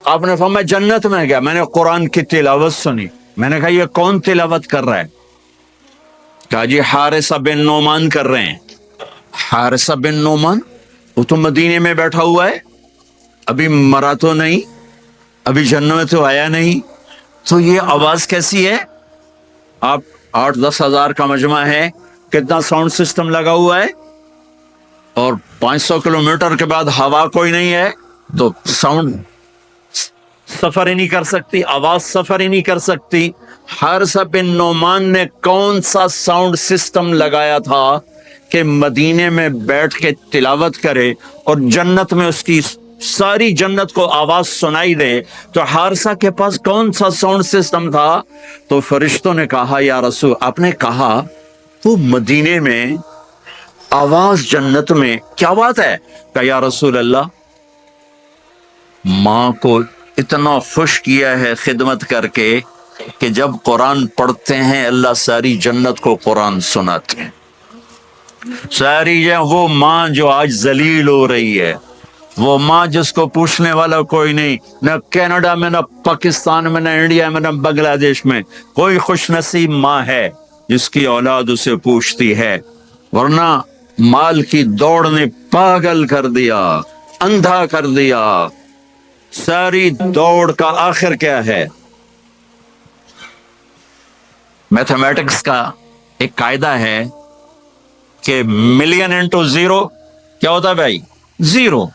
आपने फरमाया जन्नत में गया, मैंने कुरान की तिलावत सुनी। मैंने कहा ये कौन तिलावत कर रहा है? कहा जी हारिसा बिन नोमान कर रहे हैं। हारिसा बिन नोमान, वो तो मदीने में बैठा हुआ है, अभी मरा तो नहीं, अभी जन्नत में तो आया नहीं, तो ये आवाज कैसी है? आप 8-10 हजार का मजमा है, कितना साउंड सिस्टम लगा हुआ है, और 500 किलोमीटर के बाद हवा कोई नहीं है, तो साउंड सफर ही नहीं कर सकती, आवाज सफर ही नहीं कर सकती। हारिसा बिन नोमान ने कौन सा साउंड सिस्टम लगाया था कि मदीने में बैठ के तिलावत करे और जन्नत में उसकी सारी जन्नत को आवाज सुनाई दे? तो हारिसा के पास कौन सा साउंड सिस्टम था? तो फरिश्तों ने कहा या रसूल, आपने कहा वो मदीने में आवाज जन्नत में, क्या बात है? कहा या रसूल अल्लाह, माँ को इतना खुश किया है खिदमत करके कि जब कुरान पढ़ते हैं अल्लाह सारी जन्नत को कुरान सुनाते हैं। सारी वो माँ जो आज जलील हो रही है, वो माँ जिसको पूछने वाला कोई नहीं, न कनाडा में, न पाकिस्तान में, न इंडिया में, न बांग्लादेश में, कोई खुश नसीब माँ है जिसकी औलाद उसे पूछती है। वरना माल की दौड़ ने पागल कर दिया, अंधा कर दिया। सारी दौड़ का आखिर क्या है? मैथमेटिक्स का एक कायदा है कि मिलियन इंटू जीरो क्या होता है भाई? Zero.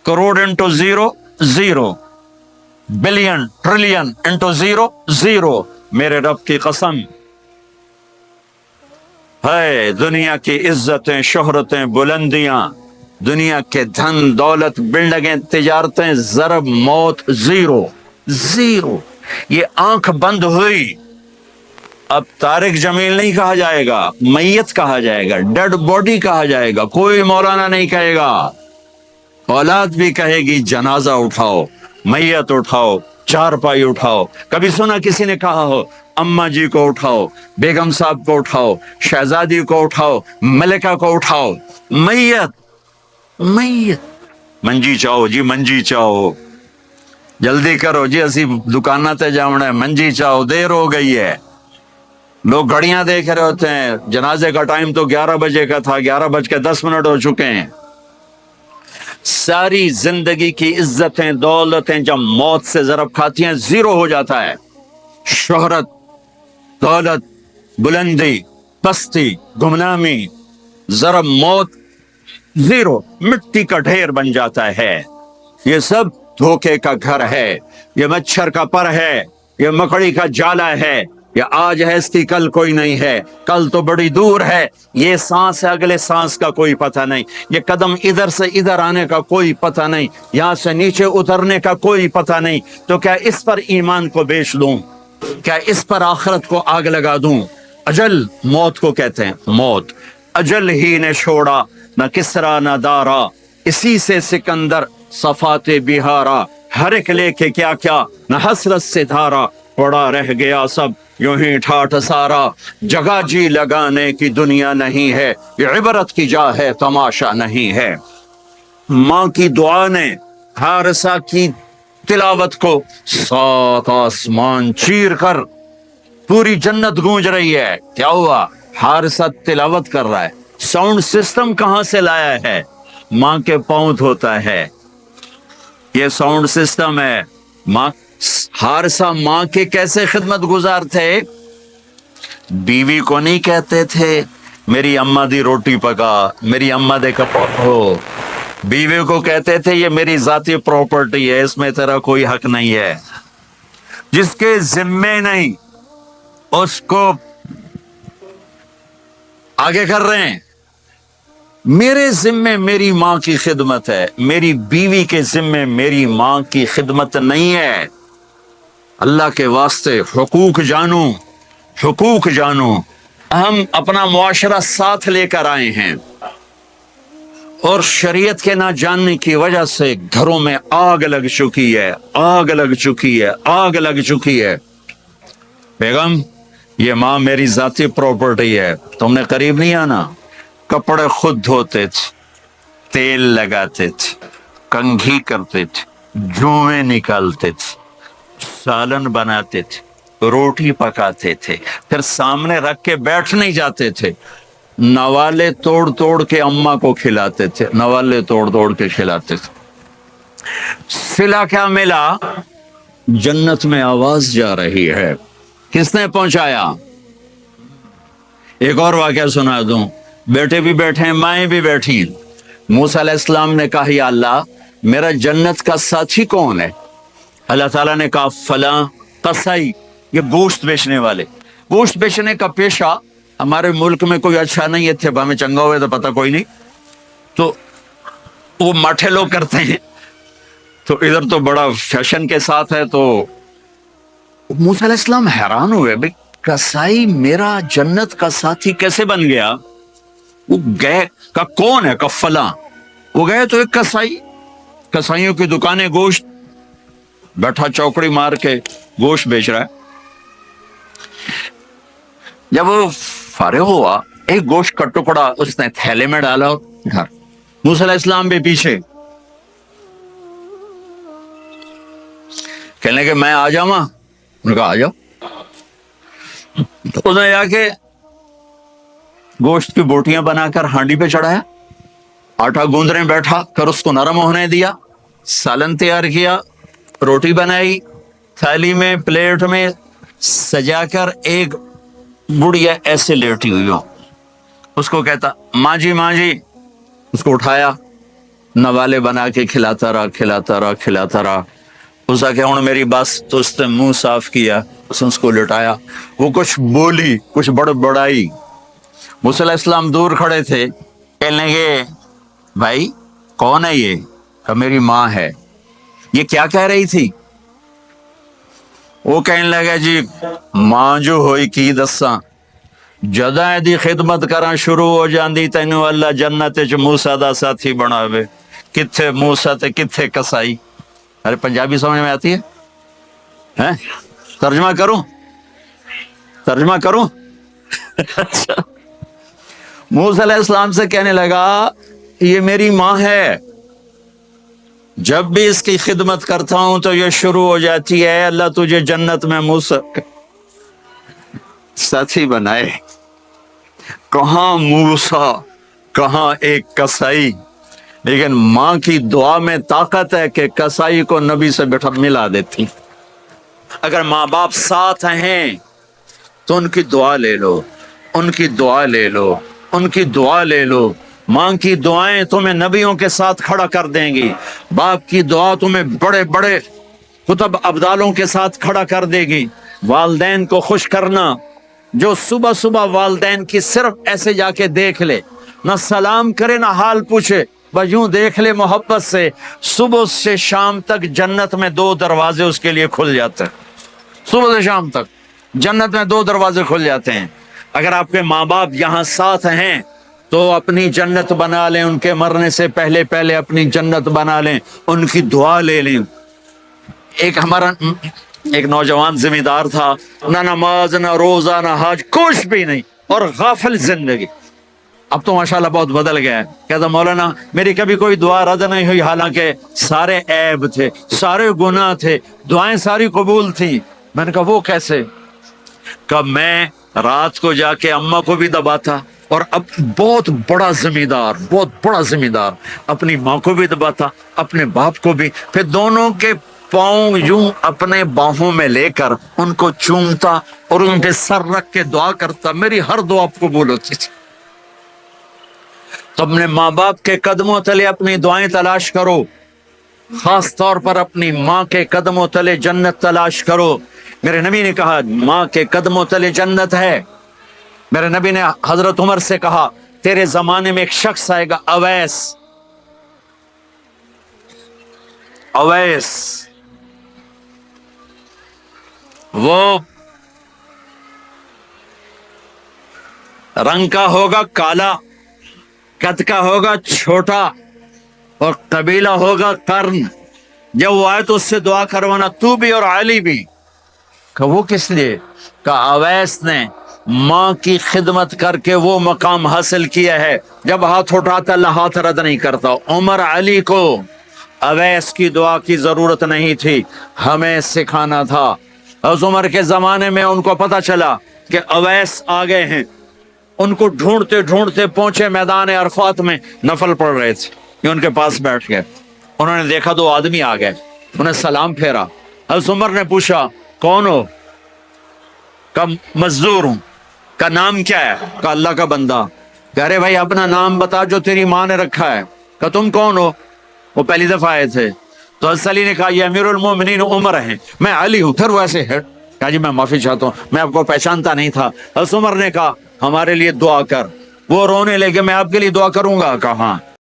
Crore into zero zero, billion trillion into zero zero. मेरे रब की कसम है, दुनिया की इज्जतें, शोहरतें, बुलंदियां, दुनिया के धन दौलत, बिल्डिंगें, तिजारतें, जरब, मौत जीरो जीरो। ये आंख बंद हुई, अब तारिक जमील नहीं कहा जाएगा, मैयत कहा जाएगा, डेड बॉडी कहा जाएगा। कोई मौलाना नहीं कहेगा, औलाद भी कहेगी जनाजा उठाओ, मैयत उठाओ, चारपाई उठाओ। कभी सुना किसी ने कहा हो अम्मा जी को उठाओ, बेगम साहब को उठाओ, शहजादी को उठाओ, मलिका को उठाओ? मैयत मैयत। मंजी चाहो जी, मंजी चाहो, जल्दी करो जी, असी दुकाना ते जावना है, मंजी चाहो, देर हो गई है। लोग घड़ियां देख रहे होते हैं, जनाजे का टाइम तो 11 बजे का था, 11:10 हो चुके हैं। सारी जिंदगी की इज्जतें दौलतें जब मौत से जरब खाती हैं, जीरो हो जाता है। शोहरत, दौलत, बुलंदी, पस्ती, गुमनामी, जरब मौत, जीरो, मिट्टी का ढेर बन जाता है। ये सब धोखे का घर है, ये मच्छर का पर है, ये मकड़ी का जाला है, ये आज है इसकी कल कोई नहीं है, कल तो बड़ी दूर है, ये सांस है अगले सांस का कोई पता नहीं, ये कदम इधर से इधर आने का कोई पता नहीं, यहां से नीचे उतरने का कोई पता नहीं। तो क्या इस पर ईमान को बेच दूं? क्या इस पर आखिरत को आग लगा दूं? अजल मौत को कहते हैं, मौत अजल ही ने छोड़ा, न किसरा न दारा, इसी से सिकंदर सफाते बिहारा, हर एक लेके क्या क्या न हसरत से धारा, पड़ा रह गया सब यूं ही ठाठ सारा। जगह जी लगाने की दुनिया नहीं है, ये इबरत की जा है, तमाशा नहीं है। माँ की दुआ ने हारिसा की तिलावत को 7 आसमान चीर कर पूरी जन्नत गूंज रही है। क्या हुआ? हारिसा तिलावत कर रहा है। साउंड सिस्टम कहां से लाया है? माँ के पांव होता है, ये साउंड सिस्टम है। माँ, हारिसा माँ के कैसे खिदमत गुजार थे? बीवी को नहीं कहते थे मेरी अम्मा दी रोटी पका, मेरी अम्मा दे कपड़ो। बीवी को कहते थे ये मेरी जाती प्रॉपर्टी है, इसमें तेरा कोई हक नहीं है। जिसके जिम्मे नहीं उसको आगे कर रहे हैं। मेरे जिम्मे मेरी माँ की खिदमत है, मेरी बीवी के जिम्मे मेरी माँ की खिदमत नहीं है। अल्लाह के वास्ते हुकूक जानू, हुकूक जानू। हम अपना मुआशरा साथ लेकर आए हैं और शरीयत के ना जानने की वजह से घरों में आग लग चुकी है, आग लग चुकी है, आग लग चुकी है। बेगम, ये माँ मेरी जाती प्रॉपर्टी है, तुमने करीब नहीं आना। कपड़े खुद धोते थे, तेल लगाते थे, कंघी करते थे, जुएं निकालते थे, सालन बनाते थे, रोटी पकाते थे, फिर सामने रख के बैठ नहीं जाते थे, नवाले तोड़ तोड़ के अम्मा को खिलाते थे, नवाले तोड़ तोड़ के खिलाते थे। सिला क्या मिला? जन्नत में आवाज जा रही है। किसने पहुंचाया? एक और वाकया सुना दूं। बेटे भी बैठे हैं, माएं भी बैठी हैं। मूसा अलैहिस्सलाम ने कहा, या अल्लाह, मेरा जन्नत का साथी कौन है? अल्लाह ताला ने कहा, फला कसाई, ये गोश्त बेचने वाले। गोश्त बेचने का पेशा हमारे मुल्क में कोई अच्छा नहीं है, थे हमें चंगा हुए तो पता कोई नहीं, तो वो माठे लोग करते हैं, तो इधर तो बड़ा फैशन के साथ है। तो मूसा अलैहिस्सलाम हैरान हुए, भाई कसाई मेरा जन्नत का साथी कैसे बन गया? वो गए, का कौन है? का फला। वो गए तो एक कसाई, कसाइयों की दुकानें, गोश्त, बैठा चौकड़ी मार के गोश्त बेच रहा है। जब वो फारिग हुआ, एक गोश्त का टुकड़ा उसने थैले में डाला और घर। मूसा अलैहिस्सलाम भी पीछे, कहने के मैं आ जाऊंगा। उन्होंने कहा आ जाओ। उसने जाके गोश्त की बोटियां बनाकर हांडी पे चढ़ाया, आटा गूंदने बैठा, कर उसको नरम होने दिया, सालन तैयार किया, रोटी बनाई, थाली में प्लेट में सजाकर एक बुढ़िया ऐसे लेटी हुई हो, उसको कहता माँ जी माँ जी। उसको उठाया, नवाले बना के खिलाता रहा, खिलाता रहा, खिलाता रहा। उसका क्या हूं मेरी बस, तो उसने मुंह साफ किया, उसने उसको लिटाया। वो कुछ बोली, कुछ बड़बड़ाई। मूसा अलैहिस्सलाम दूर खड़े थे, कहने लगे भाई कौन है ये? कहा मेरी माँ है। ये क्या कह रही थी? वो कहने लगा जी मां जो होई की दसा, जदा दी खिदमत करा शुरू हो जाती तेनू अल्लाह जन्नत च मूसा दा साथी बनावे। किथे मूसा ते किथे कसाई। अरे पंजाबी समझ में आती है? हैं? तर्जमा करूं? तर्जमा करूं? अच्छा। मूसा अलैहिस्सलाम से कहने लगा ये मेरी माँ है, जब भी इसकी खिदमत करता हूं तो ये शुरू हो जाती है अल्लाह तुझे जन्नत में मूसा साथी बनाए। कहां मूसा, कहां एक कसाई। लेकिन मां की दुआ में ताकत है कि कसाई को नबी से बैठा मिला देती। अगर माँ बाप साथ हैं तो उनकी दुआ ले लो, उनकी दुआ ले लो, उनकी दुआ ले लो। माँ की दुआएं तुम्हें नबियों के साथ खड़ा कर देंगी, बाप की दुआ तुम्हें बड़े बड़े कुतुब अब्दालों के साथ खड़ा कर देगी। वालदैन को खुश करना, जो सुबह सुबह वालदैन की सिर्फ ऐसे जाके देख ले, ना सलाम करे ना हाल पूछे, बस यूं देख ले मोहब्बत से, सुबह से शाम तक जन्नत में 2 दरवाजे उसके लिए खुल जाते हैं। सुबह से शाम तक जन्नत में 2 दरवाजे खुल जाते हैं। अगर आपके माँ बाप यहाँ साथ हैं तो अपनी जन्नत बना लें, उनके मरने से पहले पहले अपनी जन्नत बना लें, उनकी दुआ ले लें। एक हमारा एक नौजवान जिम्मेदार था, ना नमाज ना रोजा ना हज, कुछ भी नहीं, और गाफिल जिंदगी। अब तो माशाल्लाह बहुत बदल गया है। कहता मौलाना मेरी कभी कोई दुआ रद्द नहीं हुई, हालांकि सारे ऐब थे, सारे गुनाह थे, दुआएं सारी कबूल थी। मैंने कहा वो कैसे? कब मैं रात को जाके अम्मा को भी दबाता, और अब बहुत बड़ा जिम्मेदार, बहुत बड़ा जिम्मेदार, अपनी माँ को भी दबाता, अपने बाप को भी, फिर दोनों के पाँव यूं अपने बाहों में लेकर उनको चूमता और उनके सर रख के दुआ करता। मेरी हर दुआ कबूल होती थी। तो अपने माँ बाप के कदमों तले अपनी दुआएं तलाश करो, खास तौर पर अपनी माँ के कदमों तले जन्नत तलाश करो। मेरे नबी ने कहा माँ के कदमों तले जन्नत है। मेरे नबी ने हजरत उमर से कहा तेरे जमाने में एक शख्स आएगा, अवैस, अवैस, वो रंग का होगा काला, कद का होगा छोटा, और कबीला होगा कर्न। जब वो आए तो उससे दुआ करवाना, तू भी और अली भी। कहा वो किस लिए? कहा अवैस ने माँ की खिदमत करके वो मकाम हासिल किया है, जब हाथ उठाता अल्लाह हाथ रद्द नहीं करता। उमर अली को اویس کی دعا کی ضرورت نہیں تھی، ہمیں سکھانا تھا۔ حضرت عمر کے زمانے میں ان کو پتا چلا کہ اویس آ گئے ہیں، ان کو ڈھونڈتے ڈھونڈتے پہنچے میدان عرفات میں، نفل پڑھ رہے تھے، یہ ان کے پاس بیٹھ گئے، انہوں نے دیکھا 2 آدمی آ گئے، انہیں سلام پھیرا۔ حضرت عمر نے پوچھا کون ہو؟ کہا مزدور ہوں۔ کا نام کیا ہے؟ کہا اللہ کا بندہ۔ کہہ رہے بھائی اپنا نام بتا جو تیری ماں نے رکھا ہے۔ کہا تم کون ہو؟ وہ پہلی دفعہ آئے تھے تو حضرت علی نے کہا یہ امیر المومنین عمر ہیں، میں علی ہوں۔ پھر وہ ایسے ہے، کہا جی میں معافی چاہتا ہوں، میں آپ کو پہچانتا نہیں تھا۔ حضرت عمر نے کہا ہمارے لیے دعا کر۔ وہ رونے لگے میں آپ کے لیے دعا کروں گا؟ کہا ہاں۔